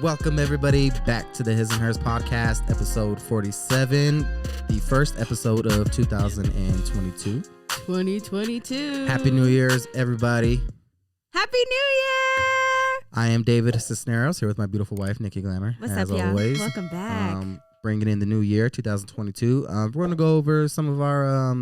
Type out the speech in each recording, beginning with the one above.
Welcome everybody back to the His and Hers Podcast, episode 47, the first episode of 2022. 2022. Happy New Year's, everybody. Happy New Year! I am David Cisneros here with my beautiful wife, Nikki Glamour. What's as up, y'all? always. Welcome back. Bringing in the new year, 2022. We're going to go over some of our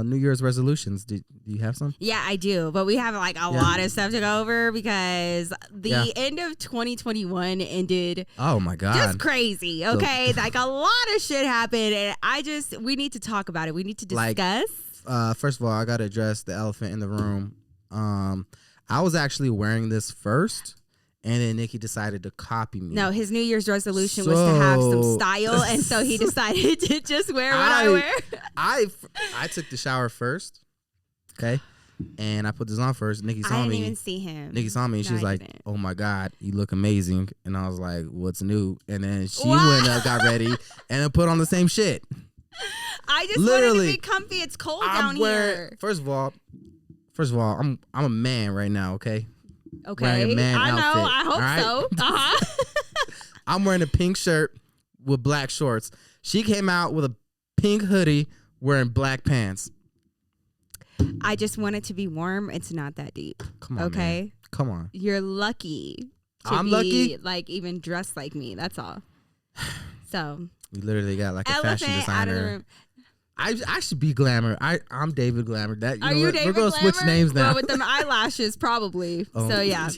New Year's resolutions. Do you have some? Yeah, I do. But we have like a lot of stuff to go over because the end of 2021 ended. Oh my God. Just crazy. Okay. Like a lot of shit happened. And we need to talk about it. We need to discuss. First of all, I got to address the elephant in the room. I was actually wearing this first. And then Nikki decided to copy me. No, his New Year's resolution was to have some style. And so he decided to just wear what I wear. I took the shower first. Okay. And I put this on first. Nikki saw me. I didn't even see him. Nikki saw me and she was like, "Oh my God, you look amazing." And I was like, "What's new?" And then she went up, got ready, and then put on the same shit. I just wanted to be comfy. It's cold down here. First of all, I'm a man right now, okay? Okay. Wearing a man I know. outfit, I hope right? so. Uh-huh. I'm wearing a pink shirt with black shorts. She came out with a pink hoodie wearing black pants. I just want it to be warm. It's not that deep. Come on, okay? Man. Come on. You're lucky to be lucky? like even dressed like me. That's all. So we literally got like a fashion designer. Out of the room. I should be Glamour. I'm David Glamour. Are you David We're gonna Glamour? switch names now. Well, with them eyelashes, probably. So yeah,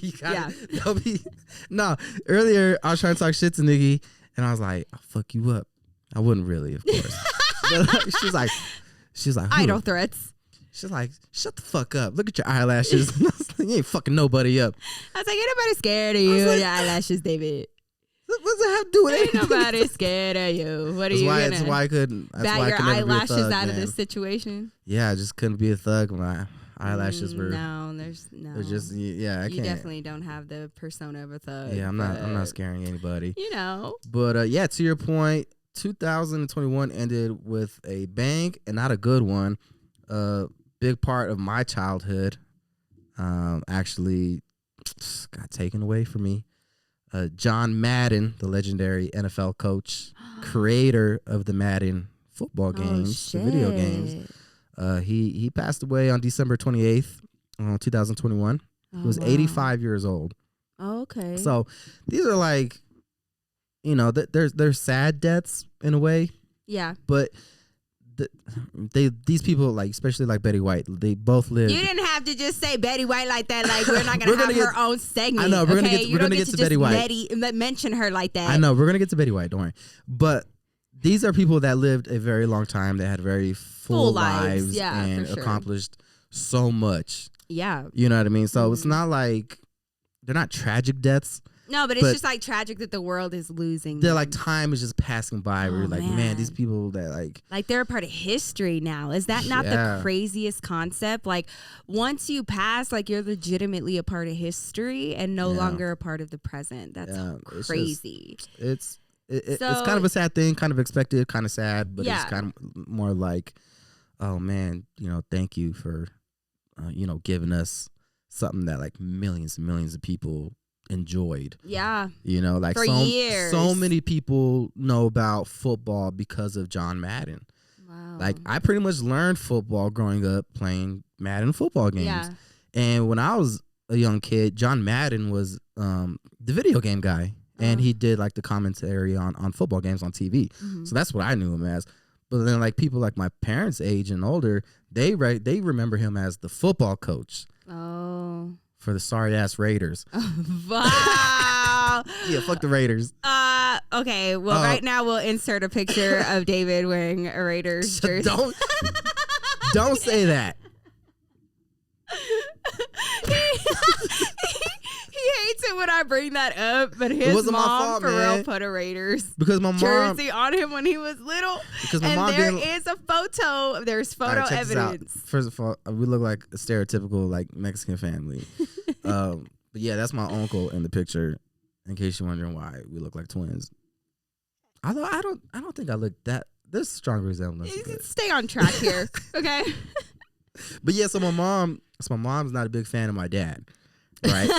No, earlier I was trying to talk shit to Nikki, and I was like, "I'll fuck you up." I wouldn't really, of course. But she's like, idle threats. She's like, "Shut the fuck up! Look at your eyelashes." I was like, you ain't fucking nobody up. I was like, "Ain't nobody scared of you and your eyelashes, David." What does that have to do with anything? Ain't nobody scared of you. What are you gonna? That's why I couldn't. Bat your eyelashes out of this situation. Yeah, I just couldn't be a thug. My eyelashes were. No, there's no. They're just I can't. You definitely don't have the persona of a thug. Yeah, I'm not scaring anybody. You know. But to your point, 2021 ended with a bang and not a good one. Big part of my childhood, actually, got taken away from me. John Madden, the legendary NFL coach, creator of the Madden football games, the video games. He passed away on December 28th, 2021. He was 85 years old. Oh, okay. So these are like, they're sad deaths in a way. Yeah. But these people, like especially like Betty White, they both lived. You didn't have to just say Betty White like that. Like we're not gonna have her own segment. I know we're gonna get to Betty White. Mention her like that. I know we're gonna get to Betty White. Don't worry. But these are people that lived a very long time. They had very full lives and accomplished so much. Yeah. You know what I mean? So it's not like they're not tragic deaths. No, but it's just like tragic that the world is losing. They're like time is just passing by. We're like, man, these people that like they're a part of history now. Is that not the craziest concept? Like once you pass, like you're legitimately a part of history and no longer a part of the present. That's crazy. It's kind of a sad thing, kind of expected, kind of sad, but it's kind of more like, oh man, thank you for, giving us something that like millions and millions of people enjoyed. Yeah. Like for years. So many people know about football because of John Madden. Wow. Like I pretty much learned football growing up playing Madden football games. Yeah. And when I was a young kid, John Madden was the video game guy. And he did like the commentary on football games on TV. Mm-hmm. So that's what I knew him as. But then like people like my parents' age and older, they remember him as the football coach. Oh. For the sorry ass Raiders. Wow. Yeah, fuck the Raiders. Okay. Well, right now we'll insert a picture of David wearing a Raiders jersey. Don't say that. He hates it when I bring that up, but his mom real put a Raiders jersey on him when he was little. Because my mom is a photo. There's photo evidence. First of all, we look like a stereotypical like Mexican family. But yeah, that's my uncle in the picture. In case you're wondering why we look like twins. Although I don't think I look that. There's strong resemblance. Stay on track here, okay? But yeah, so my mom's not a big fan of my dad. Right.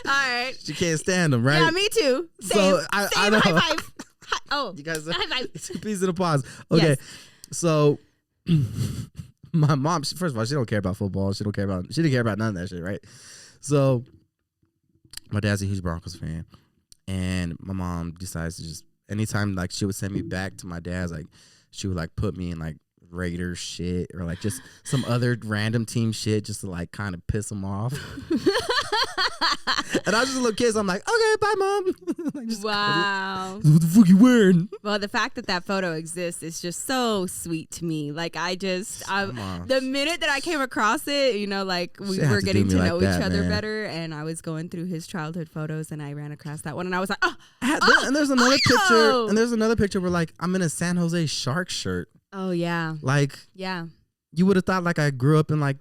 All right. She can't stand them, right? Yeah, me too. Same. So I know. High five. Oh, you guys. high five. It's a piece of the pause. Okay. Yes. So my mom, first of all, she don't care about football. She didn't care about none of that shit, right? So my dad's a huge Broncos fan, and my mom decides to just anytime like she would send me back to my dad's, like she would like put me in like Raiders shit or like just some other random team shit just to like kind of piss them off. And I was just a little kid, so I'm like, okay, bye, mom. Like, wow. What the fuck you wearing? Well, the fact that photo exists is just so sweet to me. Like the minute that I came across it, you know, like we were getting to know each other better, and I was going through his childhood photos, and I ran across that one, and I was like, and there's another picture, and there's another picture where like I'm in a San Jose Sharks shirt. Oh yeah. Like you would have thought like I grew up in like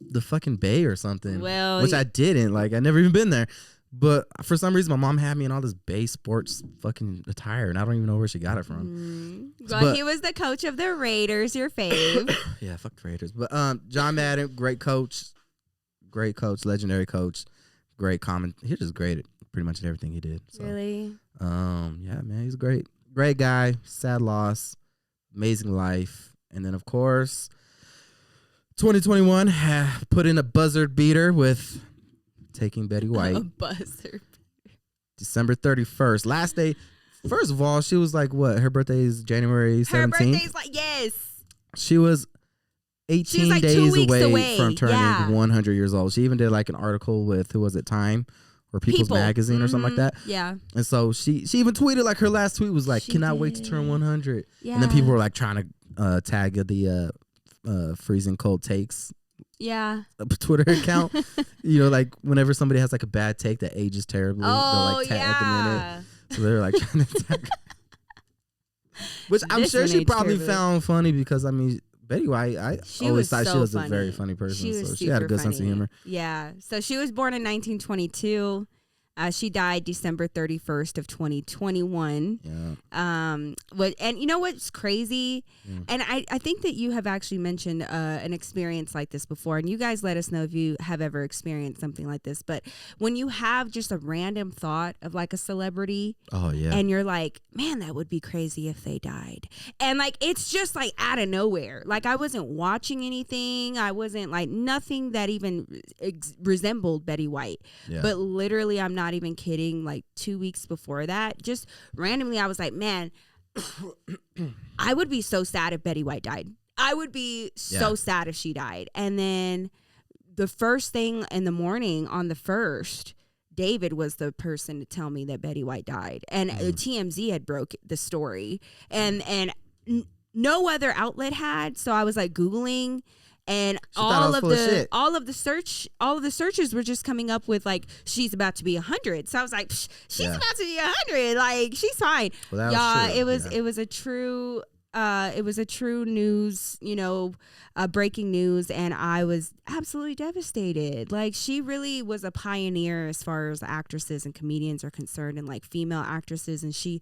the fucking Bay or something. Well, which I didn't. Like I never even been there. But for some reason, my mom had me in all this Bay sports fucking attire, and I don't even know where she got it from. Well, he was the coach of the Raiders, your fave. Yeah, fuck the Raiders. But John Madden, great coach, legendary coach, great comment. He just great at pretty much everything he did. So, really? Yeah, man, he's great guy. Sad loss, amazing life, and then of course, 2021 put in a buzzard beater with taking Betty White. A buzzard. December 31st. Last day. First of all, she was like, what? Her birthday is January 17th? Her birthday's like, yes. She was 18 like days away from turning 100 years old. She even did like an article with, who was it, Time? Or People's Magazine or something like that. Yeah. And so she even tweeted, like her last tweet was like, cannot wait to turn 100. Yeah. And then people were like trying to tag the freezing cold takes. Yeah. Twitter account. You know, like whenever somebody has like a bad take that ages terribly, they'll like tag them in it. So they're like trying to tag. Which I'm sure she probably found funny because I mean Betty White, I always thought she was a very funny person. So she had a good sense of humor. Yeah. So she was born in 1922. She died December 31st of 2021. Yeah. And you know what's crazy? And I think that you have actually mentioned an experience like this before. And you guys let us know if you have ever experienced something like this. But when you have just a random thought of like a celebrity. Oh, yeah. And you're like, man, that would be crazy if they died. And like, it's just like out of nowhere. Like I wasn't watching anything. I wasn't like nothing that even resembled Betty White. Yeah. But literally, I'm not even kidding, like 2 weeks before that, just randomly I was like, man, I would be so sad if Betty White died. I would be so sad if she died. And then the first thing in the morning on the 1st, David was the person to tell me that Betty White died. And TMZ had broke the story. And no other outlet had. So I was like Googling, and all of the searches were just coming up with like, she's about to be 100. So I was like, she's about to be 100. Like, she's fine. Well, yeah, it was a true news, you know, breaking news, and I was absolutely devastated. Like, she really was a pioneer as far as actresses and comedians are concerned, and like female actresses, and she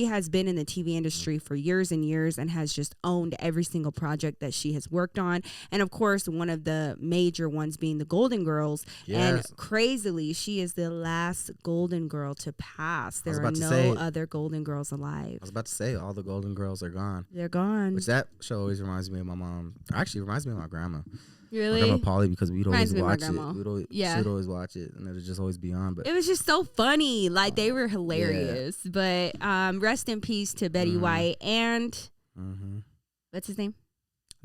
has been in the TV industry for years and years and has just owned every single project that she has worked on. And of course, one of the major ones being the Golden Girls. Yes. And crazily, she is the last Golden Girl to pass. There are no other Golden Girls alive. I was about to say, all the Golden Girls are gone. They're gone. Which that show always reminds me of my mom. Actually, reminds me of my grandma. Really? My grandma Polly, because we'd always watch it. She'd always watch it, and it would just always be on. But it was just so funny. Like, they were hilarious. Yeah. But rest in peace to Betty White and what's his name?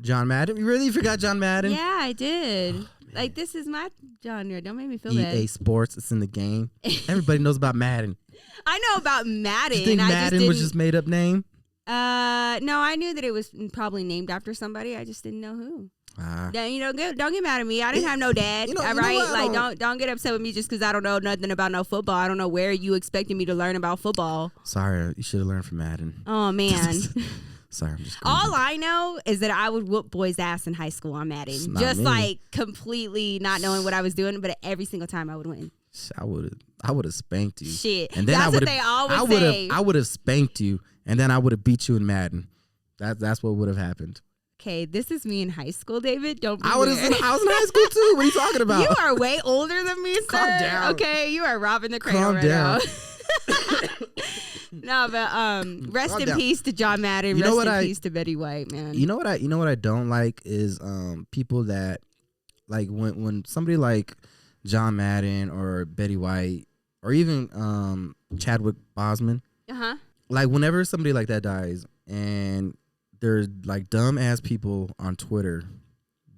John Madden. You really forgot John Madden? Yeah, I did. Like, this is my genre. Don't make me feel bad. EA Sports. It's in the game. Everybody knows about Madden. I know about Madden. You think Madden was just made up name? No, I knew that it was probably named after somebody. I just didn't know who. You know, don't get mad at me. I didn't have no dad. All right, like don't get upset with me just because I don't know nothing about no football. I don't know where you expected me to learn about football. Sorry, you should have learned from Madden. Oh man. Sorry, I'm just all I know is that I would whoop boys' ass in high school on Madden, just like completely not knowing what I was doing, but every single time I would win. I would have spanked you. Shit, and then that's what they always say. I would have spanked you, and then I would have beat you in Madden. That's what would have happened. Okay, this is me in high school, David. Don't be I was weird. in high school too. What are you talking about? You are way older than me, sir. Calm down. Okay, you are robbing the cradle Calm right down. now. No, but rest Calm in down. peace to John Madden. You know Rest what in peace to Betty White, man. You know what I don't like is people that like when somebody like John Madden or Betty White or even Chadwick Boseman. Uh-huh. Like whenever somebody like that dies and there's like dumb ass people on Twitter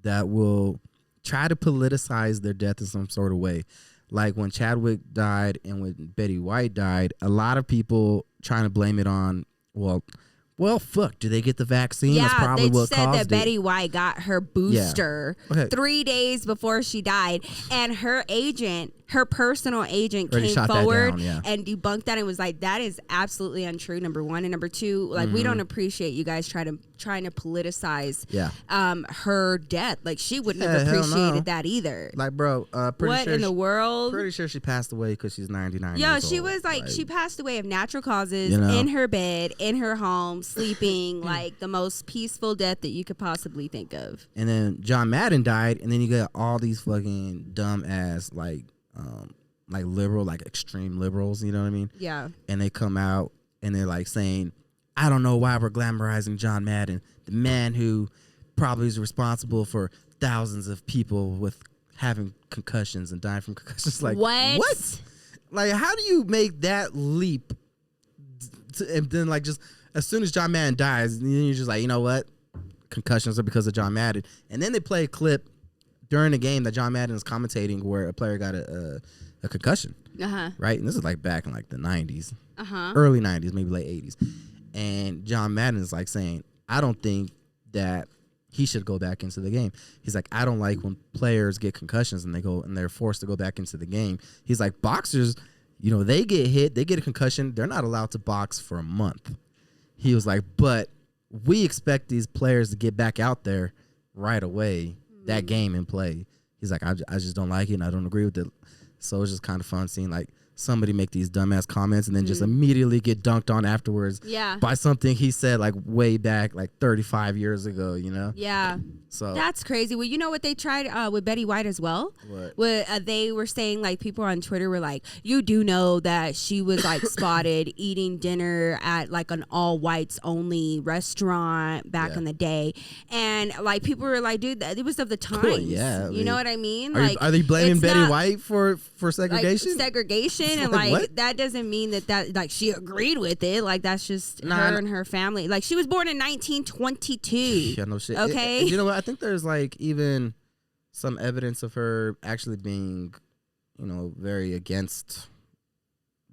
that will try to politicize their death in some sort of way. Like when Chadwick died and when Betty White died, a lot of people trying to blame it on, well, fuck, did they get the vaccine? Yeah, That's probably they what said caused that it. Betty White got her booster Okay. 3 days before she died, and her agent, her personal agent, Already came shot that forward down, yeah. and debunked that and was like, "That is absolutely untrue." Number one, and number two, like we don't appreciate you guys trying to politicize her death. Like she wouldn't have hell no. appreciated that either. Like, bro, pretty What sure in the world? Pretty sure she passed away because she's 99 Yeah, years she old. was like she passed away of natural causes, You know? in her bed, in her home, sleeping, like the most peaceful death that you could possibly think of. And then John Madden died, and then you got all these fucking dumb ass like liberal, like extreme liberals, you know what I mean? Yeah. And they come out and they're like saying, I don't know why we're glamorizing John Madden, the man who probably is responsible for thousands of people with having concussions and dying from concussions. Like what? Like, how do you make that leap? And then like just as soon as John Madden dies, then you're just like, you know what? Concussions are because of John Madden. And then they play a clip during the game that John Madden is commentating where a player got a concussion. Uh-huh. Right? And this is like back in like the 90s. Uh-huh. Early 90s, maybe late 80s. And John Madden is like saying, I don't think that he should go back into the game. He's like, I don't like when players get concussions and they're forced to go back into the game. He's like, boxers, you know, they get hit, they get a concussion, they're not allowed to box for a month. He was like, but we expect these players to get back out there right away, that game and play. He's like, I just don't like it and I don't agree with it. So it's just kind of fun seeing like somebody make these dumbass comments and then just immediately get dunked on afterwards by something he said like way back like 35 years ago, you know? Yeah. So that's crazy. Well, you know what they tried with Betty White as well? What? They were saying like people on Twitter were like, you do know that she was like spotted eating dinner at like an all whites only restaurant back in the day. And like people were like, dude, it was of the times. Cool, yeah. You know what I mean? Are they blaming Betty White for segregation? Like, segregation and like, like that doesn't mean that like she agreed with it. Like that's just her and her family. Like she was born in 1922. Yeah, no shit. Okay. You know what? I think there's like even some evidence of her actually being, you know, very against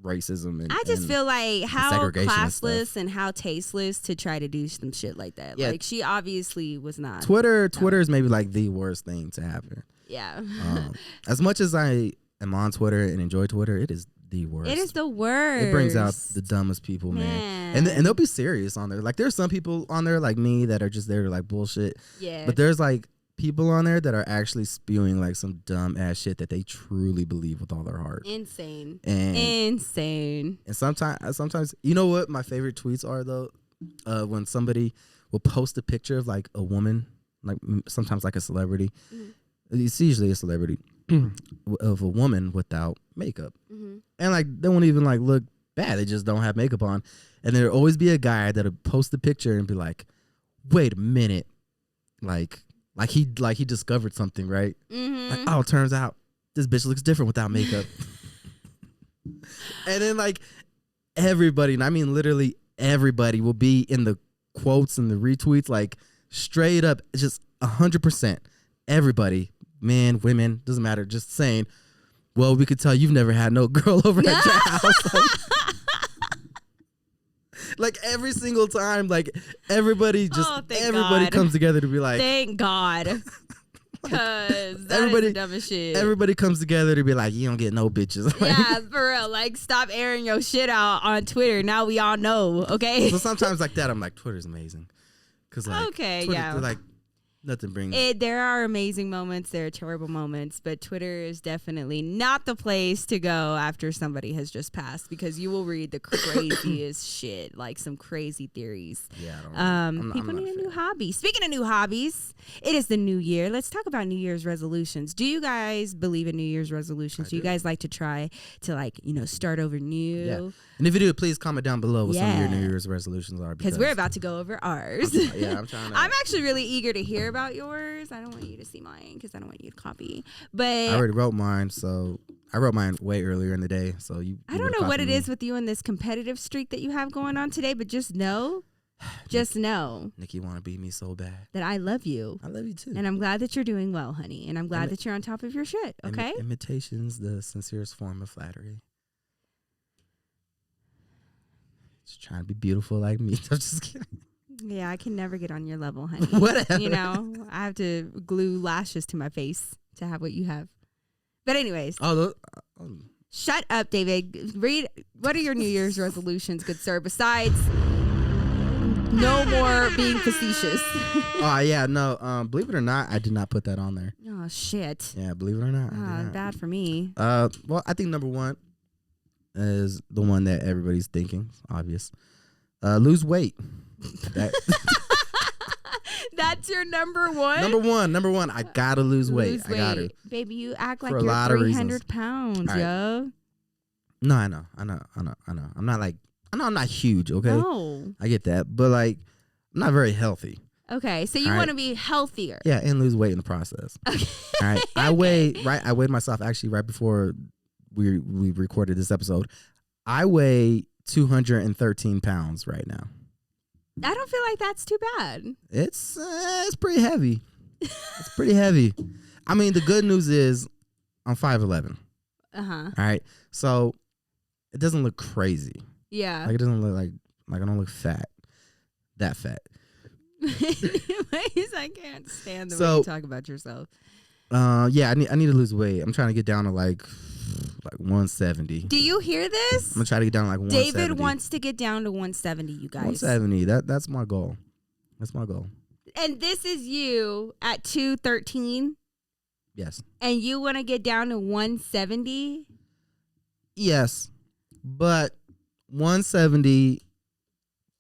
racism. And I just feel like how segregation and classless and how tasteless to try to do some shit like that. Yeah. Like she obviously was not. Twitter is maybe like the worst thing to happen. Yeah. As much as I am on Twitter and enjoy Twitter, it is the worst. It is the worst. It brings out the dumbest people, man. And they'll be serious on there. Like there's some people on there like me that are just there to like bullshit. Yeah. But there's like people on there that are actually spewing like some dumb ass shit that they truly believe with all their heart. Insane. And sometimes you know what my favorite tweets are though? When somebody will post a picture of like a woman, like sometimes like a celebrity. Mm-hmm. It's usually a celebrity of a woman without makeup. Mm-hmm. And like they won't even like look bad. They just don't have makeup on. And there'll always be a guy that'll post the picture and be like, wait a minute. Like he discovered something, right? Mm-hmm. Like, oh, it turns out this bitch looks different without makeup. And then like everybody, and I mean literally everybody will be in the quotes and the retweets, like straight up, just 100%. Everybody, men, women, doesn't matter, just saying, well, we could tell you've never had no girl over at your house. Like every single time, like everybody comes together to be like, thank God. Because everybody, is the dumbest shit. Everybody comes together to be like, you don't get no bitches. Yeah, for real. Like, stop airing your shit out on Twitter. Now we all know, okay? So sometimes like that, I'm like, Twitter's amazing. Cause like, okay, Twitter, yeah. like, Nothing brings. There are amazing moments. There are terrible moments. But Twitter is definitely not the place to go after somebody has just passed, because you will read the craziest shit, like some crazy theories. Yeah, I don't people need a new hobby. Speaking of new hobbies, it is the new year. Let's talk about New Year's resolutions. Do you guys believe in New Year's resolutions? Do you guys like to try to start over new? Yeah. And if you do, please comment down below what some of your New Year's resolutions are. Because we're about to go over ours. I'm trying to. I'm actually really eager to hear about yours. I don't want you to see mine because I don't want you to copy. But I already wrote mine, so I wrote mine way earlier in the day. So I don't know what it is with you and this competitive streak that you have going on today, but just know, Nikki want to beat me so bad that I love you. I love you too, and I'm glad that you're doing well, honey. And I'm glad that you're on top of your shit. Okay. Imitation's the sincerest form of flattery. Just trying to be beautiful like me. I'm just kidding. Yeah, I can never get on your level, honey. Whatever. I have to glue lashes to my face to have what you have. But anyways. Shut up, David. Read, what are your New Year's resolutions, good sir, besides no more being facetious? Believe it or not, I did not put that on there. Oh, shit. Yeah, believe it or not. Bad for me. Well, I think number one is the one that everybody's thinking. It's obvious. Lose weight. That's your number one? Number one. I gotta lose weight. I gotta. Baby, you act like you're 300 pounds, right. Yo. No, I know. I'm not huge, okay? No. I get that. But like, I'm not very healthy. Okay, so you want to be healthier. Yeah, and lose weight in the process. Okay. All right. I weighed myself actually right before we recorded this episode. I weigh 213 pounds right now. I don't feel like that's too bad. It's pretty heavy. It's pretty heavy. I mean, the good news is I'm 5'11". All right. So it doesn't look crazy. Yeah. Like it doesn't look like I don't look fat. That fat. Anyways, I can't stand the way you talk about yourself. Yeah, I need to lose weight. I'm trying to get down to like 170. Do you hear this? I'm gonna try to get down to like 170. David wants to get down to 170, you guys. 170. That's my goal. That's my goal. And this is you at 213? Yes. And you want to get down to 170? Yes. But 170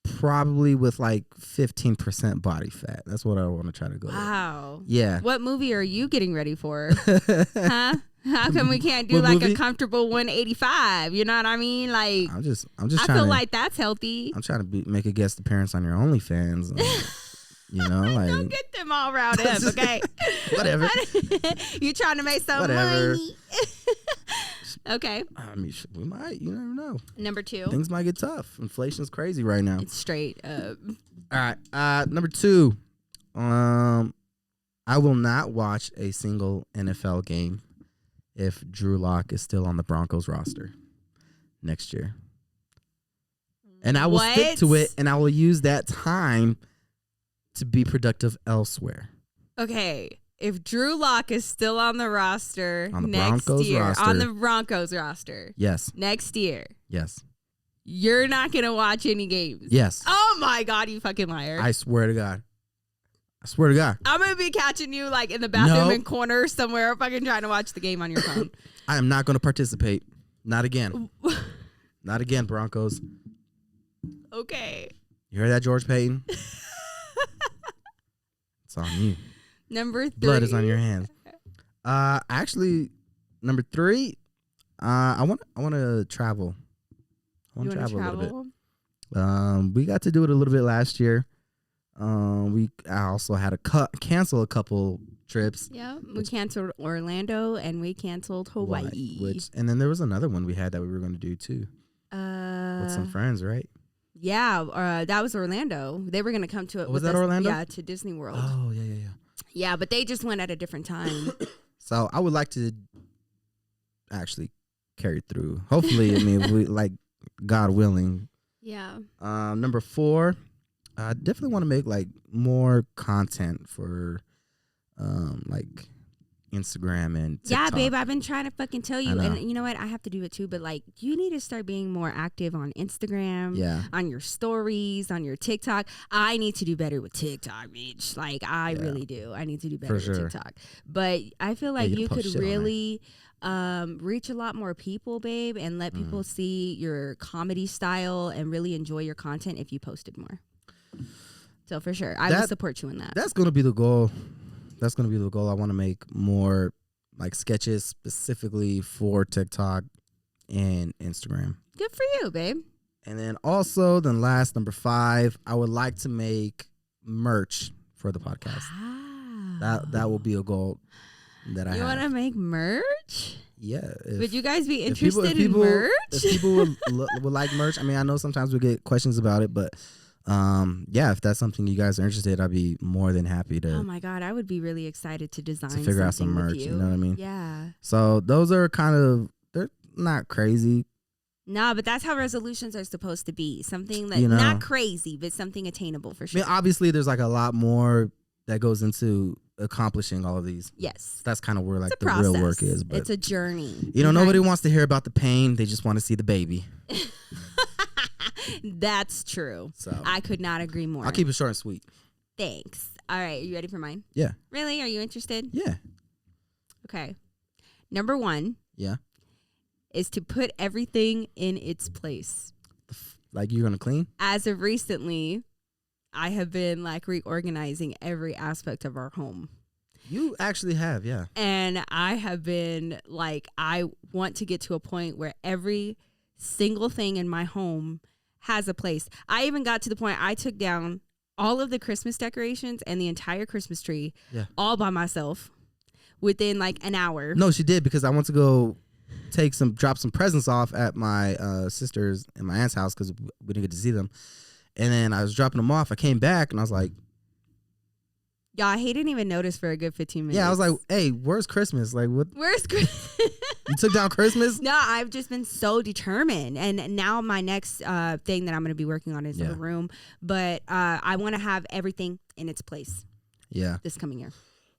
probably with like 15% body fat. That's what I want to try to go. Wow. With. Yeah. What movie are you getting ready for? Huh? How come we can't do like a comfortable 185? You know what I mean? Like I'm just I trying feel like that's healthy. I'm trying to make a guest appearance on your OnlyFans. You know, like don't get them all riled up, okay? Whatever. You trying to make some money? Okay. I mean, we might. You never know. Number two. Things might get tough. Inflation's crazy right now. It's straight up. All right. Number two. I will not watch a single NFL game if Drew Lock is still on the Broncos roster next year. And I will stick to it, and I will use that time to be productive elsewhere. Okay. If Drew Lock is still on the roster on the next Broncos year, roster, on the Broncos roster, yes, next year, yes, you're not gonna watch any games. Yes. Oh my God, you fucking liar! I swear to God. I swear to God. I'm gonna be catching you like in the bathroom in corner somewhere, fucking trying to watch the game on your phone. I am not gonna participate. Not again. Not again, Broncos. Okay. You heard that, George Payton? It's on you. Number 3. Blood is on your hands. Actually, number 3, I want to travel. I want to travel a little bit. We got to do it a little bit last year. I also had to cancel a couple trips. Yeah, we canceled Orlando and we canceled Hawaii. And then there was another one we had that we were going to do too. With some friends, right? Yeah, that was Orlando. They were going to come to it. Was that Orlando? Yeah, to Disney World. Oh, yeah. Yeah, but they just went at a different time. So I would like to actually carry through. Hopefully, I mean, we like God willing. Yeah. Number 4, I definitely want to make like more content for like Instagram and TikTok. Yeah, babe, I've been trying to fucking tell you. know. And you know what? I have to do it too. But like, you need to start being more active on Instagram, on your stories, on your TikTok. I need to do better with TikTok, bitch. Like, I really do. I need to do better with TikTok. But I feel like you could really reach a lot more people, babe, and let people see your comedy style and really enjoy your content if you posted more. So for sure, I will support you in that. That's going to be the goal. That's going to be the goal. I want to make more like sketches specifically for TikTok and Instagram. Good for you, babe. And then also, last, number 5, I would like to make merch for the podcast. Wow. That will be a goal that I have. You want to make merch? Yeah. Would you guys be interested in merch? If people would like merch, I mean, I know sometimes we get questions about it, but if that's something you guys are interested in, I'd be more than happy to. Oh my God, I would be really excited to design to figure out some merch. You know what I mean? Yeah. So those are they're not crazy. No, but that's how resolutions are supposed to be. Something that not crazy, but something attainable for sure. I mean, obviously, there's like a lot more that goes into accomplishing all of these. Yes. That's kind of where like the real work is. But it's a journey. Nobody wants to hear about the pain. They just want to see the baby. That's true. So I could not agree more. I'll keep it short and sweet. Thanks. All right. Are you ready for mine? Yeah. Really? Are you interested? Yeah. Okay. Number 1. Yeah. Is to put everything in its place. Like you're going to clean? As of recently, I have been like reorganizing every aspect of our home. You actually have, yeah. And I have been like, I want to get to a point where every single thing in my home has a place. I even got to the point I took down all of the Christmas decorations and the entire Christmas tree all by myself within like an hour. No, she did, because I went to go drop some presents off at my sister's and my aunt's house because we didn't get to see them. And then I was dropping them off. I came back and I was like, y'all, he didn't even notice for a good 15 minutes. Yeah, I was like, hey, where's Christmas? Like, what? Where's Christmas? You took down Christmas? No, I've just been so determined. And now my next thing that I'm going to be working on is the room. But I want to have everything in its place. Yeah. This coming year.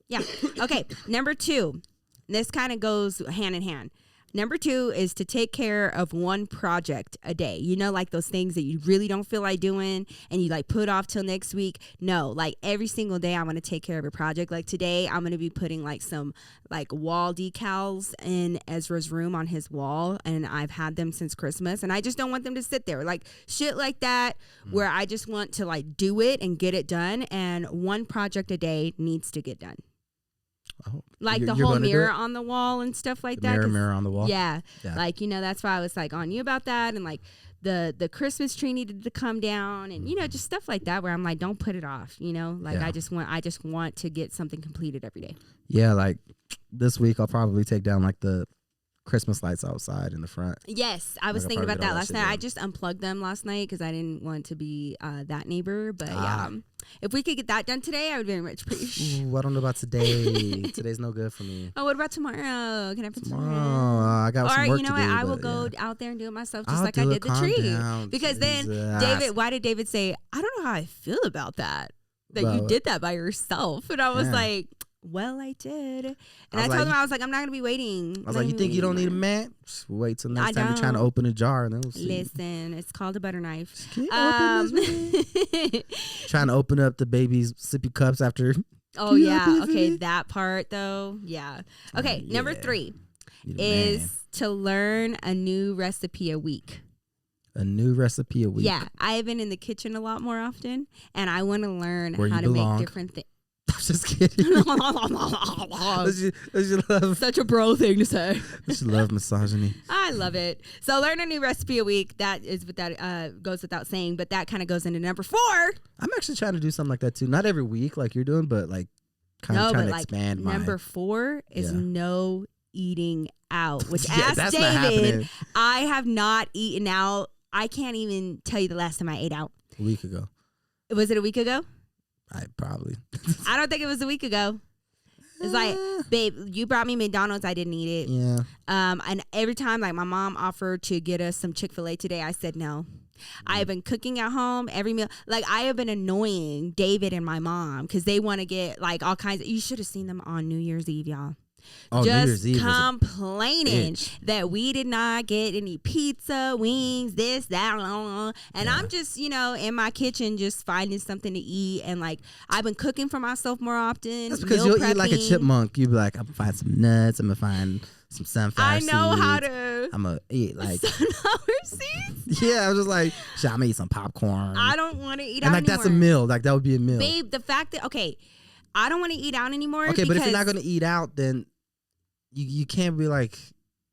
Yeah. Okay. Number 2. This kind of goes hand in hand. Number 2 is to take care of one project a day. You know, like those things that you really don't feel like doing and you like put off till next week. No, like every single day I'm going to take care of a project. Like today I'm going to be putting like some like wall decals in Ezra's room on his wall. And I've had them since Christmas and I just don't want them to sit there. Like shit like that where I just want to like do it and get it done. And one project a day needs to get done. Oh, like the whole mirror on the wall and stuff like that. Mirror on the wall. Yeah. Like, that's why I was like on you about that. And like the Christmas tree needed to come down and, just stuff like that where I'm like, don't put it off, like I just want to get something completed every day. Yeah. Like this week I'll probably take down like the Christmas lights outside in the front. Yes, I was thinking about that last night. I just unplugged them last night because I didn't want to be that neighbor. But if we could get that done today, I would very much appreciate. Ooh, I don't know about today. Today's no good for me. Oh, what about tomorrow? Can I put tomorrow? I got some work to do. I will go out there and do it myself, just like I did the tree. Down, because then David, why did David say, I don't know how I feel about that you did that by yourself? And I was like, well, I did. And I told him, I was like, I'm not going to be waiting. I was like, you think you don't need a mat? Just wait till next time you're trying to open a jar and then we'll see. Listen, it's called a butter knife. Trying to open up the baby's sippy cups after. Oh, yeah. Okay, that part though. Yeah. Okay, number 3 is to learn a new recipe a week. A new recipe a week? Yeah. I have been in the kitchen a lot more often and I want to learn how to make different things. I'm just kidding. Such a bro thing to say. She love misogyny. I love it. So learn a new recipe a week. That is what that goes without saying, but that kind of goes into number 4. I'm actually trying to do something like that too. Not every week like you're doing, but like kind of trying to expand mine. Number 4 is no eating out, which ask David, I have not eaten out. I can't even tell you the last time I ate out. A week ago. Was it a week ago? I probably. I don't think it was a week ago. It's like, babe, you brought me McDonald's. I didn't eat it. Yeah. And every time, like, my mom offered to get us some Chick-fil-A today, I said no. I have been cooking at home every meal. Like, I have been annoying David and my mom because they want to get, like, all kinds of. You should have seen them on New Year's Eve, y'all. Oh, New Year's just Eve complaining that we did not get any pizza, wings, this, that, and I'm just, in my kitchen just finding something to eat, and like I've been cooking for myself more often. That's because you'll eat like a chipmunk. You'll be like, I'm gonna find some nuts. I'm gonna find some sunflower seeds. I know how to. I'm gonna eat like sunflower seeds. Yeah, I was just like, I'm gonna eat some popcorn. I don't want to eat out and like anymore. That's a meal. Like that would be a meal, babe. The fact that I don't want to eat out anymore. Okay, but if you're not gonna eat out, then you can't be like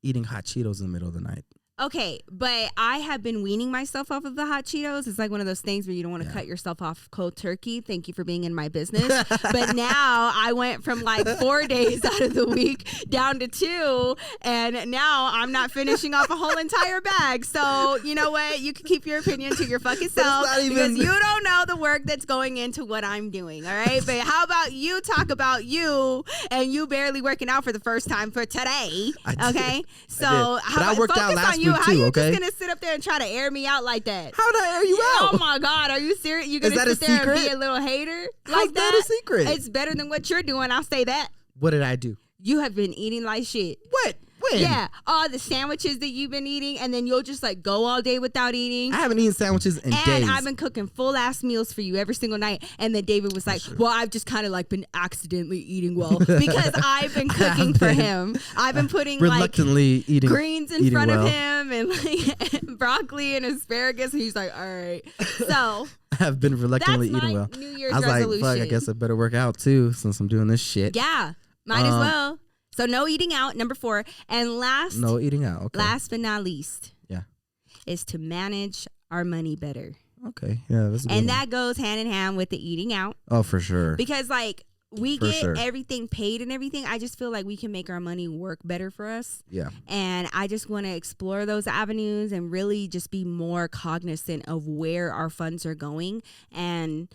eating hot Cheetos in the middle of the night. Okay, but I have been weaning myself off of the hot Cheetos. It's like one of those things where you don't want to cut yourself off cold turkey. Thank you for being in my business. But now I went from like 4 days out of the week down to 2. And now I'm not finishing off a whole entire bag. So you know what? You can keep your opinion to your fucking self because you don't know the work that's going into what I'm doing. All right. But how about you talk about you and you barely working out for the first time for today? Okay. So but I worked out last week. How too, you okay? just gonna sit up there and try to air me out like that? How did I air you out? Oh my God, are you serious? You gonna sit there and be a little hater like that? How's that a secret? It's better than what you're doing. I'll say that. What did I do? You have been eating like shit. What? When? Yeah, all the sandwiches that you've been eating, and then you'll just like go all day without eating. I haven't eaten sandwiches in days. And I've been cooking full ass meals for you every single night. And then David was like, "Well, I've just kind of like been accidentally eating well because I've been cooking for him. I've been putting reluctantly like eating greens in front of him and like broccoli and asparagus. And he's like, all right, so." I've been reluctantly eating well. New Year's I was resolution. like, fuck, I guess I better work out too since I'm doing this shit. Yeah, might as well. So no eating out, number 4. And no eating out. Okay. Last but not least, yeah, is to manage our money better. Okay, yeah, that's a good and one. that goes hand in hand with the eating out. Oh, for sure. Because like we get everything paid and everything. I just feel like we can make our money work better for us. Yeah. And I just want to explore those avenues and really just be more cognizant of where our funds are going and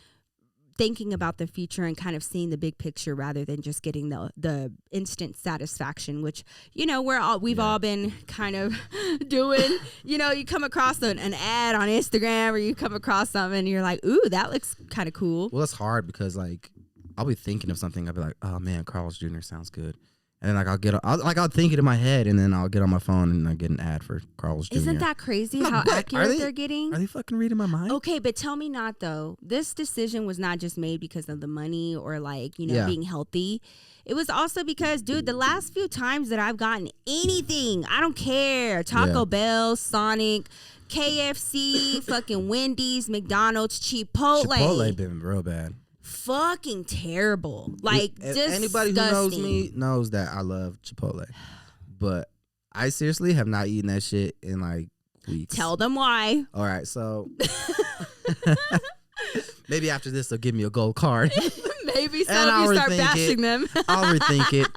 thinking about the future and kind of seeing the big picture rather than just getting the instant satisfaction, which, we've all been kind of doing. You come across an ad on Instagram or you come across something and you're like, ooh, that looks kind of cool. Well, it's hard because like I'll be thinking of something. I'll be like, oh man, Carl's Jr. sounds good. And then like I'll think it in my head, and then I'll get on my phone and I get an ad for Carl's Jr. Isn't that crazy how accurate they're getting? Are they fucking reading my mind? Okay, but tell me not though. This decision was not just made because of the money or like, being healthy. It was also because, dude, the last few times that I've gotten anything, I don't care. Taco Bell, Sonic, KFC, fucking Wendy's, McDonald's, Chipotle. Chipotle been real bad. Fucking terrible. Like, disgusting. Anybody who knows me knows that I love Chipotle. But I seriously have not eaten that shit in like weeks. Tell them why. All right, so maybe after this they'll give me a gold card. Maybe some of you start bashing them. I'll rethink it.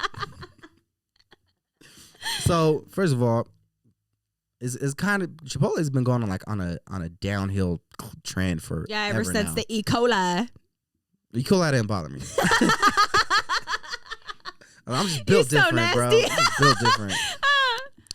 So first of all, it's kind of Chipotle's been going on a downhill trend for ever since the E. coli. E. coli didn't bother me. I'm just built different, nasty. bro. I'm just built different.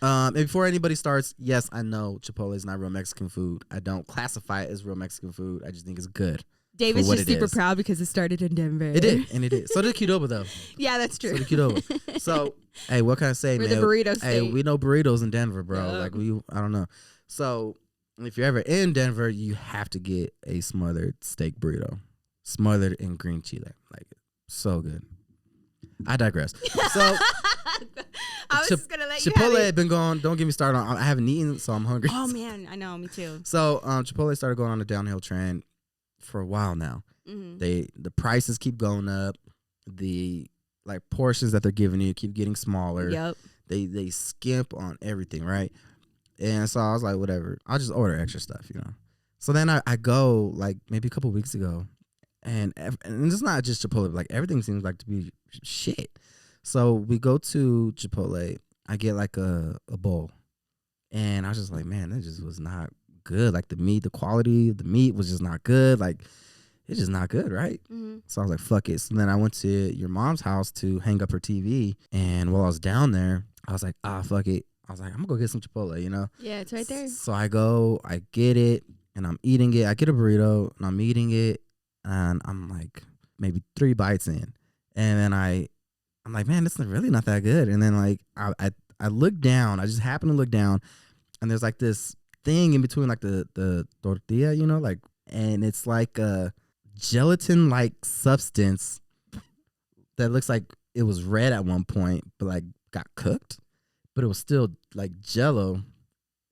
And before anybody starts, yes, I know Chipotle is not real Mexican food. I don't classify it as real Mexican food. I just think it's good. David's just super proud because it started in Denver. It did, and it did. So did Qdoba, though. Yeah, that's true. So did Qdoba. So, hey, what can I say, We're man? the burrito state. Hey, we know burritos in Denver, bro. Like, I don't know. So, if you're ever in Denver, you have to get a smothered steak burrito. Smothered in green chile. Like, so good. I digress. So, I was just gonna let you Chipotle have it. had been going. Don't get me started on. I haven't eaten, so I'm hungry. Oh man, I know, me too. So Chipotle started going on a downhill trend for a while now. Mm-hmm. The prices keep going up. The like portions that they're giving you keep getting smaller. Yep. They skimp on everything, right? And so I was like, whatever. I'll just order extra stuff, So then I go like maybe a couple weeks ago, and it's not just Chipotle. Like everything seems like to be shit. So we go to Chipotle. I get like a bowl, and I was just like, man, that just was not good. Like the quality of the meat was just not good. Like it's just not good, right? Mm-hmm. So I was like, fuck it. So then I went to your mom's house to hang up her TV, and while I was down there, I was like, fuck it. I was like, I'm gonna go get some Chipotle, Yeah, it's right there. So I go, I get it, and I'm eating it. I get a burrito, and I'm eating it, and I'm like maybe 3 bites in, and then I I'm like, man, this is really not that good. And then like I look down. I just happen to look down, and there's like this thing in between like the tortilla, you know, like, and it's like a gelatin like substance that looks like it was red at one point, but like got cooked, but it was still like Jello.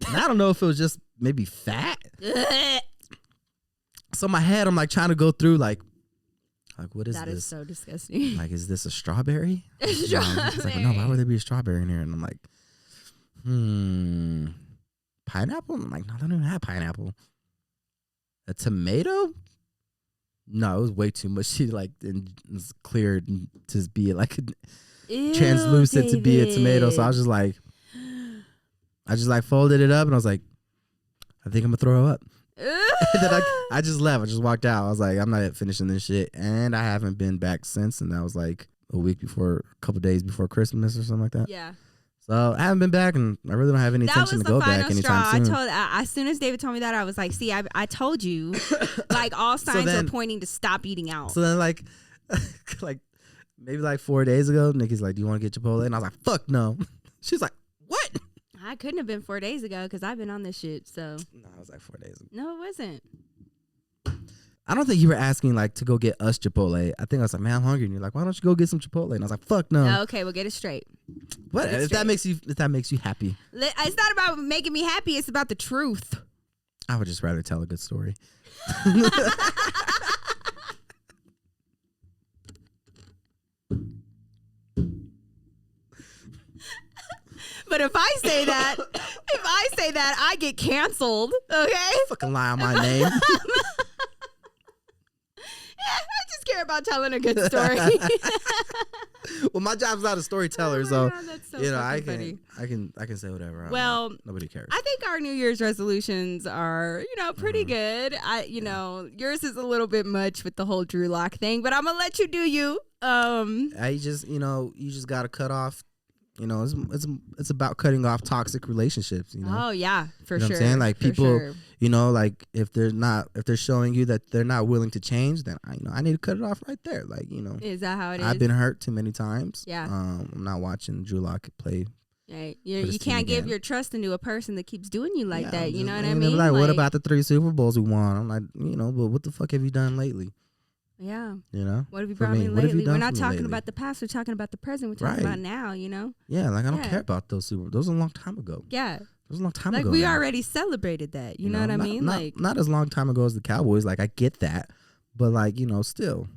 And I don't know if it was just maybe fat. So in my head, I'm like trying to go through like what is this? That is so disgusting. Like, is this a strawberry? It's like, no, why would there be a strawberry in here? And I'm like, pineapple? I'm like, no, they don't even have pineapple. A tomato? No, it was way too much. She like it's clear to be like translucent David. To be a tomato. So I was just like, folded it up and I was like, I think I'm gonna throw up. And then I just left. I just walked out. I was like, I'm not finishing this shit. And I haven't been back since. And that was like a couple days before Christmas or something like that. Yeah. So I haven't been back, and I really don't have any intention to go back anytime soon. As soon as David told me that, I was like, see, I told you. Like, all signs are pointing to stop eating out. So then like maybe like 4 days ago, Nikki's like, do you want to get Chipotle? And I was like, fuck no. She's like, what? I couldn't have been 4 days ago because I've been on this shit. So no, it was like 4 days ago. No, it wasn't. I don't think you were asking like to go get us Chipotle. I think I was like, man, I'm hungry, and you're like, why don't you go get some Chipotle? And I was like, fuck no. Oh, okay, we'll get it straight. What if that makes you happy? It's not about making me happy. It's about the truth. I would just rather tell a good story. But if I say that, I get canceled. Okay? Fucking lie on my name. I just care about telling a good story. Well, my job's not a storyteller, God, that's so you know, I can say whatever. Well, nobody cares. I think our New Year's resolutions are, pretty good. Yours is a little bit much with the whole Drew Lock thing, but I'm gonna let you do you. I just, you just gotta cut off. It's about cutting off toxic relationships. Oh yeah, for sure. What I'm saying, like, people, like if they're showing you that they're not willing to change, then I need to cut it off right there. Like, is that how it is? I've been hurt too many times. Yeah. I'm not watching Drew Lock play. Right. You can't give your trust into a person that keeps doing you like that. You know what I mean? Like, what about the 3 Super Bowls we won? I'm like, but what the fuck have you done lately? Yeah. What have you brought me lately? We're not talking about the past. We're talking about the present. We're talking about now, Yeah, like, I don't care about those Super Bowls. Those were a long time ago. Yeah. That was a long time ago. Like, we already celebrated that. You know what I mean? Not as long time ago as the Cowboys. Like, I get that. But, like, still,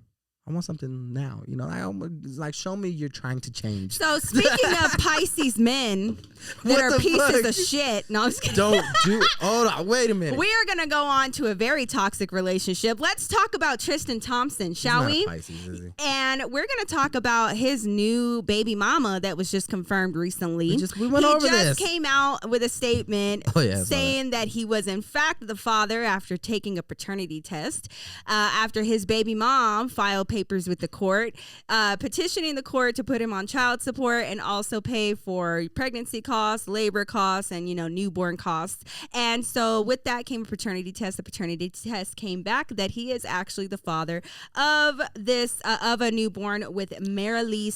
I want something now. Like, show me you're trying to change. So, speaking of Pisces men that are pieces of shit. No, I'm just kidding. Don't do it. Hold on. Wait a minute. We are going to go on to a very toxic relationship. Let's talk about Tristan Thompson, shall we? Pisces, is he? And we're going to talk about his new baby mama that was just confirmed recently. We went over this. He just came out with a statement saying that he was, in fact, the father after taking a paternity test, after his baby mom filed papers with the court, petitioning the court to put him on child support and also pay for pregnancy costs, labor costs, and newborn costs. And so with that came a paternity test. The paternity test came back that he is actually the father of this of a newborn with Marilee.